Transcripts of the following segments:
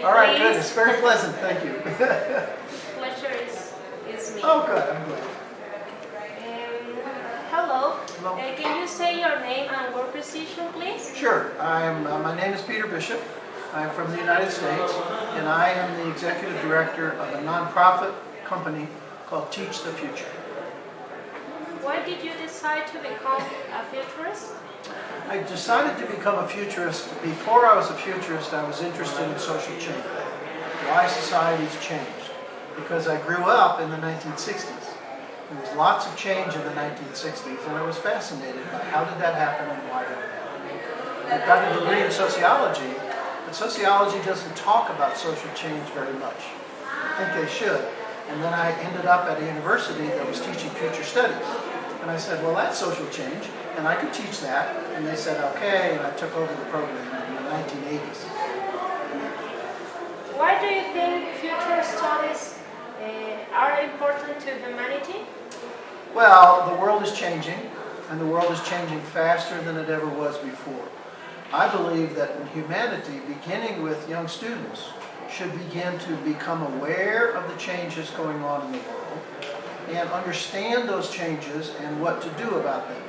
All right, good. please. It's very pleasant. Thank you. Pleasure is me. Oh, good. I'm glad. Hello. Hello. Can you say your name and work position, please? Sure. My name is Peter Bishop. I'm from the United States, and I am the executive director of a nonprofit company called Teach the Future. Why did you decide to become a futurist? I decided to become a futurist. Before I was a futurist, I was interested in social change, why societies changed, because I grew up in the 1960s. There was lots of change in the 1960s, and I was fascinated by how did that happen and why did it happen. I've got a degree in sociology, but sociology doesn't talk about social change very much. I think they should. And then I ended up at a university that was teaching future studies. And I said, well, that's social change, and I could teach that. And they said, okay, and I took over the program in the 1980s. Why do you think future studies are important to humanity? Well, the world is changing, and the world is changing faster than it ever was before. I believe that humanity, beginning with young students, should begin to become aware of the changes going on in the world and understand those changes and what to do about them.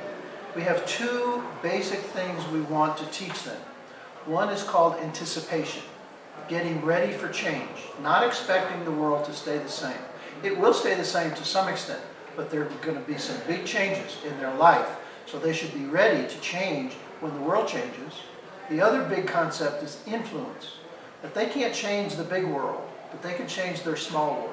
We have two basic things we want to teach them. One is called anticipation, getting ready for change, not expecting the world to stay the same. It will stay the same to some extent, but there are going to be some big changes in their life, so they should be ready to change when the world changes. The other big concept is influence, that they can't change the big world, but they can change their small world.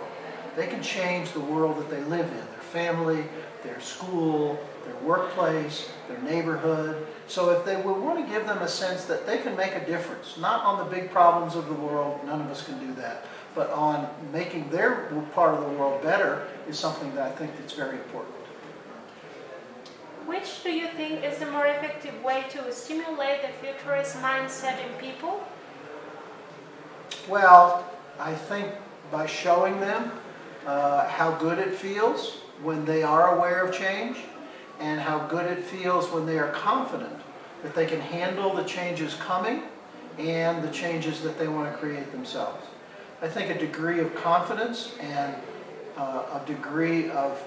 They can change the world that they live in, their family, their school, their workplace, their neighborhood. So if we want to give them a sense that they can make a difference, not on the big problems of the world, none of us can do that, but on making their part of the world better is something that I think that's very important. Which do you think is the more effective way to stimulate the futurist mindset in people? Well, I think by showing them how good it feels when they are aware of change, and how good it feels when they are confident that they can handle the changes coming and the changes that they want to create themselves. I think a degree of confidence and a degree of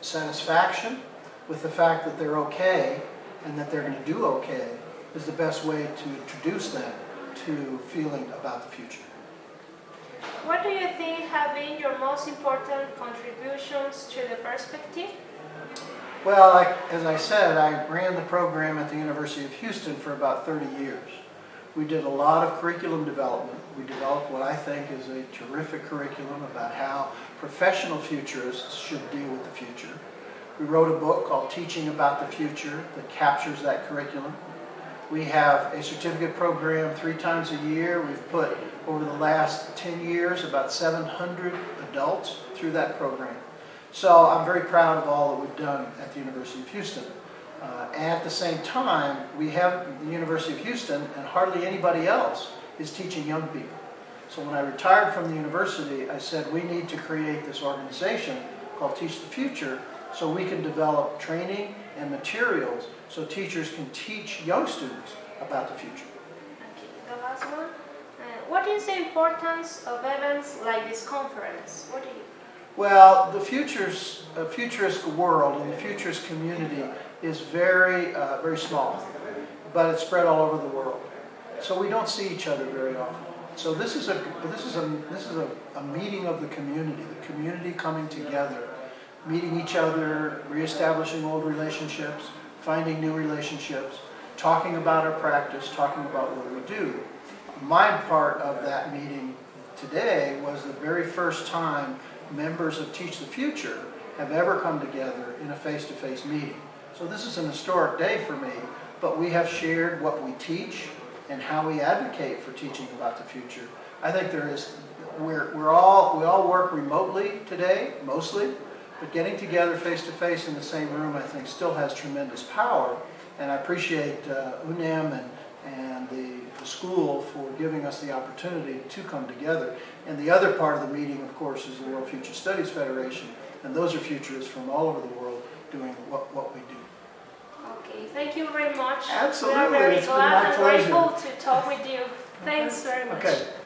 satisfaction with the fact that they're okay and that they're going to do okay is the best way to introduce them to feeling about the future. What do you think have been your most important contributions to the perspective? Well, as I said, I ran the program at the University of Houston for about 30 years. We did a lot of curriculum development. We developed what I think is a terrific curriculum about how professional futurists should deal with the future. We wrote a book called Teaching About the Future that captures that curriculum. We have a certificate program 3 times a year. We've put, over the last 10 years, about 700 adults through that program. So I'm very proud of all that we've done at the University of Houston. At the same time, we have the University of Houston, and hardly anybody else is teaching young people. So when I retired from the university, I said we need to create this organization called Teach the Future so we can develop training and materials so teachers can teach young students about the future. Okay, the last one. What is the importance of events like this conference? What do you? Well, the futurist world and the futurist community is very small, but it's spread all over the world. So we don't see each other very often. So this is a meeting of the community coming together, meeting each other, reestablishing old relationships, finding new relationships, talking about our practice, talking about what we do. My part of that meeting today was the very first time members of Teach the Future have ever come together in a face-to-face meeting. So this is an historic day for me, but we have shared what we teach and how we advocate for teaching about the future. I think we all work remotely today, mostly, but getting together face-to-face in the same room, I think, still has tremendous power, and I appreciate UNEM and the school for giving us the opportunity to come together. And the other part of the meeting, of course, is the World Future Studies Federation, and those are futurists from all over the world doing what we do. Okay, thank you very much. Absolutely, We are very it's been my glad and pleasure. grateful to talk with you. Thanks very much. Okay.